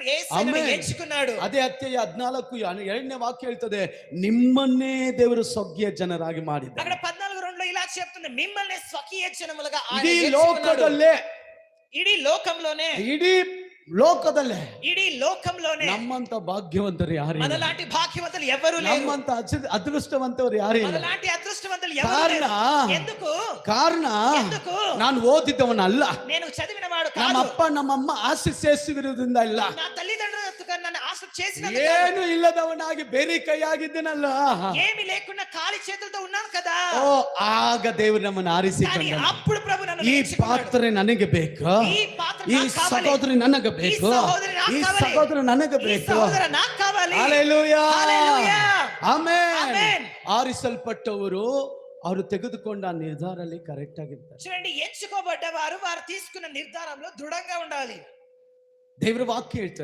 యేసును ఎంచుకున్నాడు. ಅದೇ ಅಧ್ಯಾಯ 14 2ನೇ ವಾಕ್ಯ ಹೇಳ್ತದೆ, ನಿಮ್ಮನ್ನೇ ದೇವರು ಸ್ವಕೀಯ ಜನರಾಗಿ ಮಾಡಿದ್ದಾರೆ. అక్కడ 14:2లో ఇలా చెప్తుంది, మిమ్మల్ని స్వకీయ జనములుగా ఆయన ಇಡೀ ఎంచుకున్నాడు. ಲೋಕದಲ್ಲೇ, ఇడీ లోకంలోనే, ಇಡೀ ಲೋಕದಲ್ಲೇ ఇడీ లోకంలోనే ನಮ್ಮಂತ ಭಾಗ್ಯವಂತರು ಯಾರು ಇಲ್ಲ, మనలాంటి భాగ్యవంతులు ఎవరు లేరు, ನಮ್ಮಂತ ಅದೃಷ್ಟವಂತರು ಯಾರು ಇಲ್ಲ. మనలాంటి అదృష్టవంతులు ఎవరు ಕಾರಣ లేరు. ఎందుకు? ಕಾರಣ ఎందుకు? ನಾನು ಓದಿದ್ದವನಲ್ಲ, నేను చదివినవాడు ನಮ್ಮ కాదు, ಅಪ್ಪ ನಮ್ಮಮ್ಮ ಆಸೆ ಸೇರಿಸಿರುವುದರಿಂದ ಇಲ್ಲ, నా తల్లిదండ్రులు నన్ను ఆశ చేసిన ಏನು ಇಲ್ಲದವನಾಗಿ ಬೇರೆ ಕೈಯಾಗಿದ್ದನಲ್ಲ, ఏమి లేకుండా ఖాళీ చేతులతో ఉన్నాను కదా. ಓ ಆಗ ದೇವರು ನಮ್ಮನ್ನು కానీ ಆರಿಸಿಕೊಂಡ. అప్పుడు ప్రభు నన్ను ಈ ఎంచుకున్నాడు. ಪಾತ್ರೆ ನನಗೆ ಬೇಕು, ఈ పాత్ర ಈ నాకు కావాలి, ಸಹೋದರಿ ನನಗೆ ఈ ಬೇಕು, సహోదరి నాకు ಈ కావాలి, ಸಹೋದರ ನನಗೆ ఈ ಬೇಕು. సహోదర నాకు కావాలి. ಹಲ್ಲೆಲೂಯಾ, హల్లెలూయా, ಆಮೆನ್. ಆಮೆನ್. ಆರಿಸಲ್ಪಟ್ಟವರು ಅವರು ತೆಗೆದುಕೊಂಡ ನಿರ್ಧಾರದಲ್ಲಿ ಕರೆಕ್ಟ್ ಆಗಿರ್ತಾರೆ. చూడండి, ఎంచుకోబడ్డవారు వారు తీసుకున్న నిర్ధారంలో దృఢంగా ఉండాలి. ದೇವರ ವಾಕ್ಯ ಹೇಳ್ತಾರೆ.